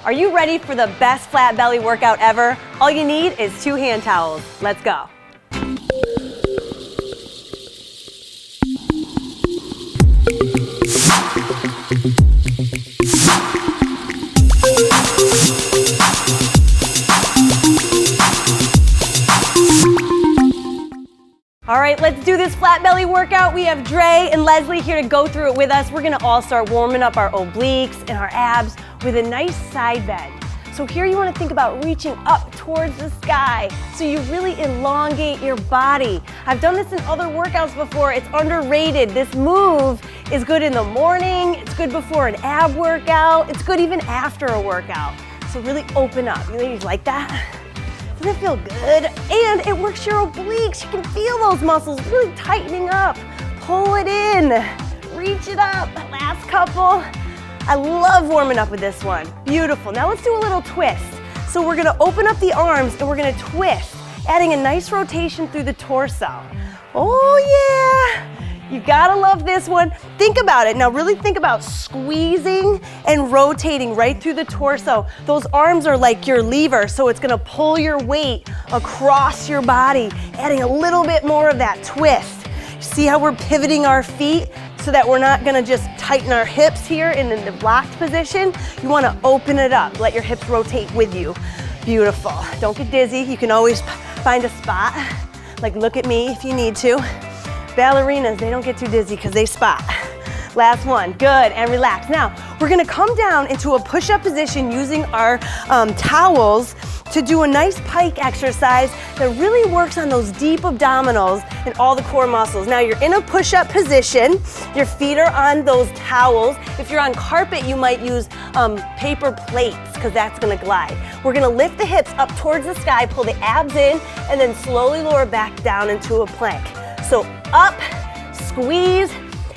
Are you ready for the best flat belly workout ever? All you need is 2 hand towels. Let's go. All right, let's do this flat belly workout. We have Dre and Leslie here to go through it with us. We're gonna all start warming up our obliques and our abs with a nice side bend. So here you wanna think about reaching up towards the sky so you really elongate your body. I've done this in other workouts before. It's underrated. This move is good in the morning. It's good before an ab workout. It's good even after a workout. So really open up. You ladies like that? Doesn't it feel good? And it works your obliques. You can feel those muscles really tightening up. Pull it in, reach it up. Last couple. I love warming up with this one. Beautiful. Now let's do a little twist. So we're gonna open up the arms and we're gonna twist, adding a nice rotation through the torso. Oh yeah. You gotta love this one. Think about it. Now really think about squeezing and rotating right through the torso. Those arms are like your lever, so it's gonna pull your weight across your body, adding a little bit more of that twist. See how we're pivoting our feet so that we're not gonna just tighten our hips here in the blocked position. You wanna open it up, let your hips rotate with you. Beautiful. Don't get dizzy. You can always find a spot. Like look at me if you need to. Ballerinas, they don't get too dizzy because they spot. Last one, good, and relax. Now, we're gonna come down into a push-up position using our towels to do a nice pike exercise that really works on those deep abdominals and all the core muscles. Now, you're in a push-up position. Your feet are on those towels. If you're on carpet, you might use paper plates because that's gonna glide. We're gonna lift the hips up towards the sky, pull the abs in, and then slowly lower back down into a plank. So up, squeeze,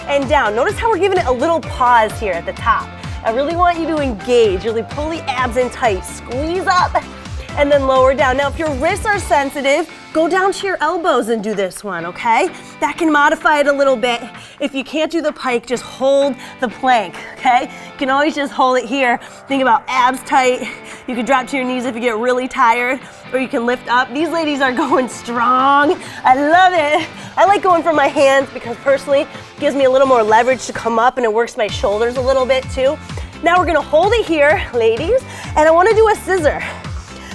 and down. Notice how we're giving it a little pause here at the top. I really want you to engage, really pull the abs in tight, squeeze up, and then lower down. Now, if your wrists are sensitive, go down to your elbows and do this one, okay? That can modify it a little bit. If you can't do the pike, just hold the plank, okay? You can always just hold it here. Think about abs tight. You can drop to your knees if you get really tired, or you can lift up. These ladies are going strong. I love it. I like going for my hands because personally, it gives me a little more leverage to come up and it works my shoulders a little bit too. Now we're gonna hold it here, ladies, and I wanna do a scissor.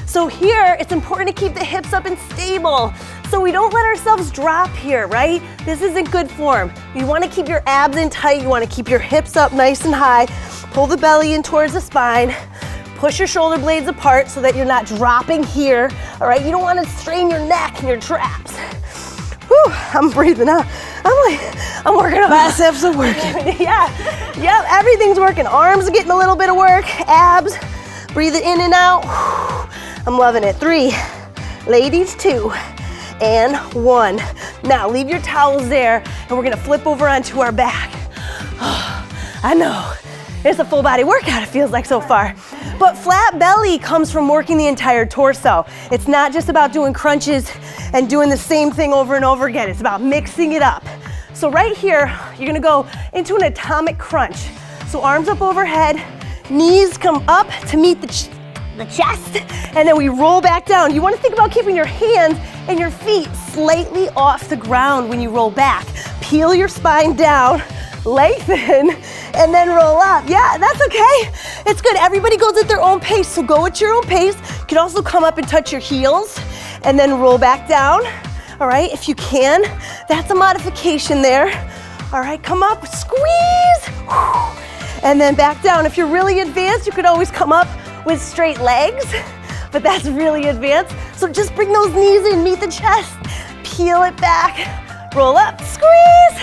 So here, it's important to keep the hips up and stable so we don't let ourselves drop here, right? This isn't good form. You wanna keep your abs in tight, you wanna keep your hips up nice and high, pull the belly in towards the spine, push your shoulder blades apart so that you're not dropping here, all right? You don't wanna strain your neck and your traps. Whew, I'm breathing out. I'm working on biceps are working. Yeah, everything's working. Arms are getting a little bit of work, abs, breathe it in and out. I'm loving it. 3, ladies, 2, and 1. Now leave your towels there and we're gonna flip over onto our back. I know, it's a full body workout it feels like so far. But flat belly comes from working the entire torso. It's not just about doing crunches and doing the same thing over and over again. It's about mixing it up. So right here, you're gonna go into an atomic crunch. So arms up overhead, knees come up to meet the chest, and then we roll back down. You wanna think about keeping your hands and your feet slightly off the ground when you roll back. Peel your spine down, lengthen, and then roll up. Yeah, that's okay. It's good. Everybody goes at their own pace, so go at your own pace. You can also come up and touch your heels and then roll back down. All right, if you can. That's a modification there. All right, come up, squeeze, and then back down. If you're really advanced, you could always come up with straight legs, but that's really advanced. So just bring those knees in, meet the chest, peel it back, roll up, squeeze.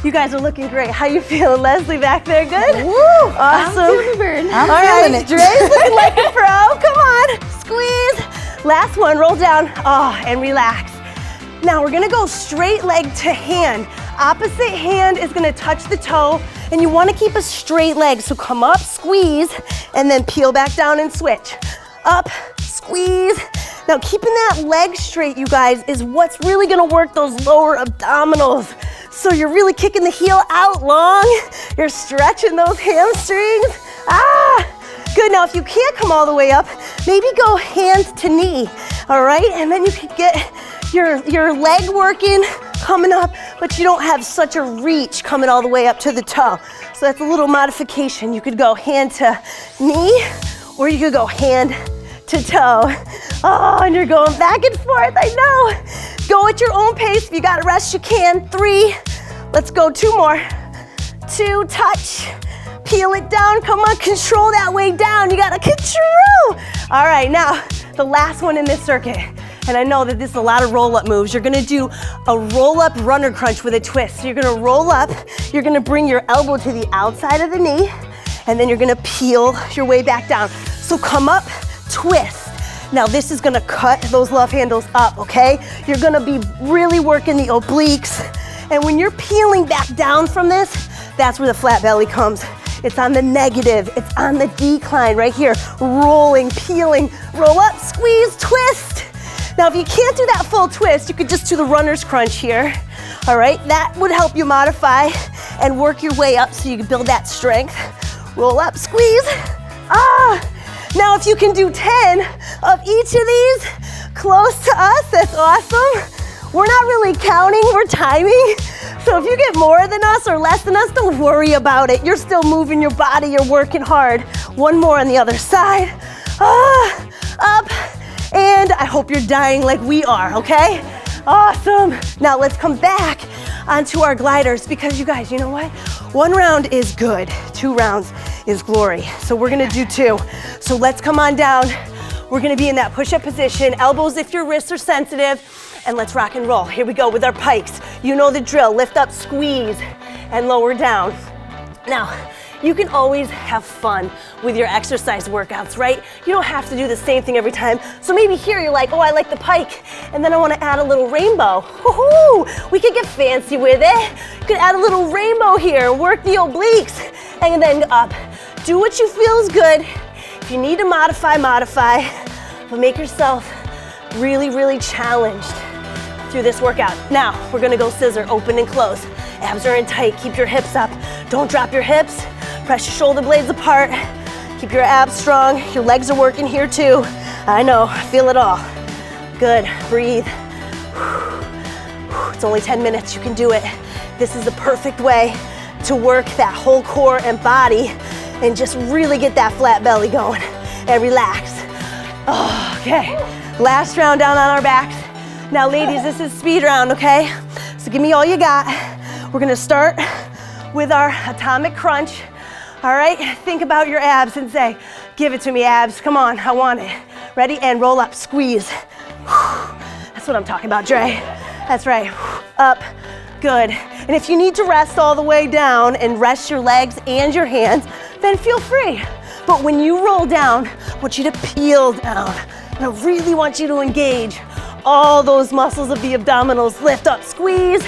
You guys are looking great. How you feeling, Leslie, back there? Good? Woo! Awesome. I'm feeling the burn. I'm feeling it. Dre's looking like a pro. Come on, squeeze. Last one, roll down. And relax. Now we're gonna go straight leg to hand. Opposite hand is gonna touch the toe, and you wanna keep a straight leg. So come up, squeeze, and then peel back down and switch. Up, squeeze. Now keeping that leg straight, you guys, is what's really gonna work those lower abdominals. So you're really kicking the heel out long. You're stretching those hamstrings. Good, now if you can't come all the way up, maybe go hand to knee, all right? And then you can get your leg working, coming up, but you don't have such a reach coming all the way up to the toe. So that's a little modification. You could go hand to knee, or you could go hand to toe. Oh, and you're going back and forth, I know. Go at your own pace. If you gotta rest, you can. 3, let's go 2 more. 2, touch, peel it down, come on, control that way down. You gotta control. All right, now, the last one in this circuit. And I know that this is a lot of roll-up moves. You're gonna do a roll-up runner crunch with a twist. So you're gonna roll up, you're gonna bring your elbow to the outside of the knee, and then you're gonna peel your way back down. So come up, twist. Now this is gonna cut those love handles up, okay? You're gonna be really working the obliques. And when you're peeling back down from this, that's where the flat belly comes. It's on the negative, it's on the decline right here. Rolling, peeling, roll up, squeeze, twist. Now, if you can't do that full twist, you could just do the runner's crunch here, all right? That would help you modify and work your way up so you can build that strength. Roll up, squeeze, Now, if you can do 10 of each of these close to us, that's awesome. We're not really counting, we're timing. So if you get more than us or less than us, don't worry about it. You're still moving your body, you're working hard. 1 more on the other side. Up. And I hope you're dying like we are, okay? Awesome. Now let's come back onto our gliders because you guys, you know what? 1 round is good, 2 rounds is glory. So we're gonna do 2. So let's come on down. We're gonna be in that push-up position, elbows if your wrists are sensitive, and let's rock and roll. Here we go with our pikes. You know the drill, lift up, squeeze, and lower down. Now, you can always have fun with your exercise workouts, right? You don't have to do the same thing every time. So maybe here you're like, oh, I like the pike, and then I wanna add a little rainbow. Woohoo! We could get fancy with it. You could add a little rainbow here, work the obliques, and then up. Do what you feel is good. If you need to modify, but make yourself really, really challenged through this workout. Now, we're gonna go scissor, open and close. Abs are in tight, keep your hips up. Don't drop your hips. Press your shoulder blades apart. Keep your abs strong. Your legs are working here too. I know, I feel it all. Good, breathe. It's only 10 minutes, you can do it. This is the perfect way to work that whole core and body and just really get that flat belly going and relax. Oh, okay, last round down on our backs. Now ladies, this is speed round, okay? So give me all you got. We're gonna start with our atomic crunch. All right, think about your abs and say, give it to me, abs. Come on, I want it. Ready? And roll up, squeeze. That's what I'm talking about, Dre. That's right, up, good. And if you need to rest all the way down and rest your legs and your hands, then feel free. But when you roll down, I want you to peel down. And I really want you to engage all those muscles of the abdominals. Lift up, squeeze.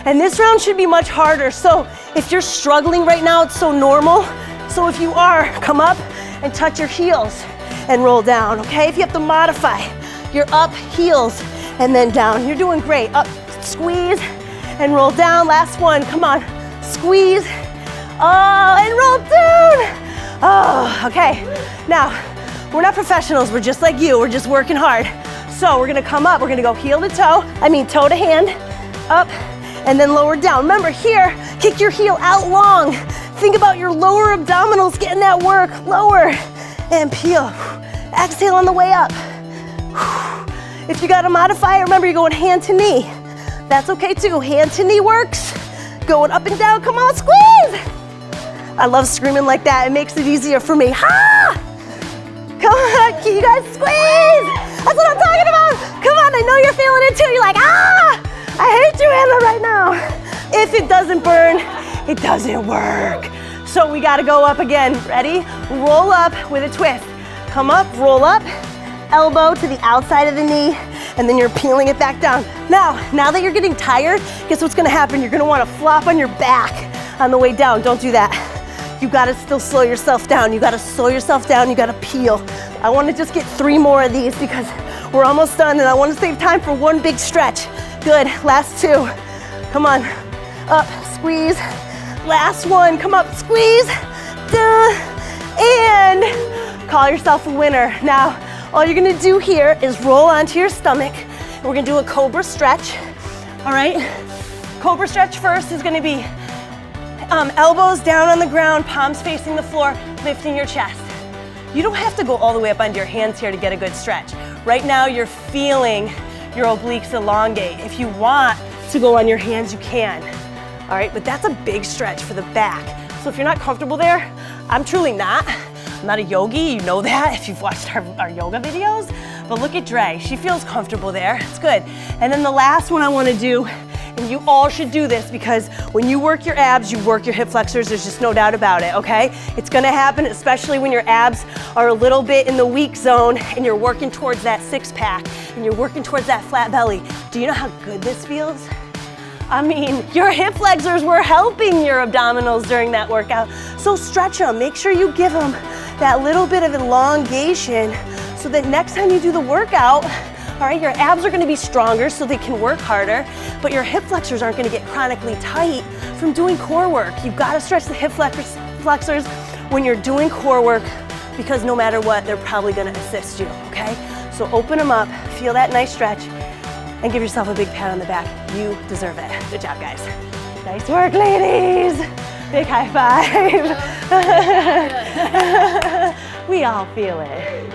And this round should be much harder. So if you're struggling right now, it's so normal. So if you are, come up and touch your heels and roll down, okay? If you have to modify, you're up, heels, and then down. You're doing great. Up, squeeze, and roll down. Last one, come on. Squeeze, and roll down. Oh, okay. Now, we're not professionals, we're just like you. We're just working hard. So we're gonna come up, we're gonna go heel to toe, toe to hand, up, and then lower down. Remember here, kick your heel out long. Think about your lower abdominals getting that work. Lower and peel. Exhale on the way up. If you gotta modify, remember you're going hand to knee. That's okay too, hand to knee works. Going up and down, come on, squeeze. I love screaming like that, it makes it easier for me. Ha! Come on, can you guys squeeze? That's what I'm talking about. Come on, I know you're feeling it too. You're like, I hate you, Anna, right now. If it doesn't burn, it doesn't work. So we gotta go up again. Ready? Roll up with a twist. Come up, roll up, elbow to the outside of the knee, and then you're peeling it back down. Now that you're getting tired, guess what's gonna happen? You're gonna wanna flop on your back on the way down. Don't do that. You gotta still slow yourself down. You gotta slow yourself down, you gotta peel. I wanna just get 3 more of these because we're almost done and I wanna save time for one big stretch. Good, last 2. Come on, up, squeeze. Last one, come up, squeeze. And Call yourself a winner. Now, all you're gonna do here is roll onto your stomach. And we're gonna do a cobra stretch, all right? Cobra stretch first is gonna be elbows down on the ground, palms facing the floor, lifting your chest. You don't have to go all the way up onto your hands here to get a good stretch. Right now, you're feeling your obliques elongate. If you want to go on your hands, you can. All right, but that's a big stretch for the back. So if you're not comfortable there, I'm truly not. I'm not a yogi, you know that if you've watched our yoga videos. But look at Dre, she feels comfortable there, it's good. And then the last one I wanna do, and you all should do this because when you work your abs, you work your hip flexors, there's just no doubt about it, okay? It's gonna happen, especially when your abs are a little bit in the weak zone and you're working towards that six pack and you're working towards that flat belly. Do you know how good this feels? I mean, your hip flexors were helping your abdominals during that workout. So stretch them, make sure you give them that little bit of elongation so that next time you do the workout, all right, your abs are gonna be stronger so they can work harder, but your hip flexors aren't gonna get chronically tight from doing core work. You've gotta stretch the hip flexors when you're doing core work because no matter what, they're probably gonna assist you, okay? So open them up, feel that nice stretch, and give yourself a big pat on the back. You deserve it. Good job, guys. Nice work, ladies. Big high five. We all feel it.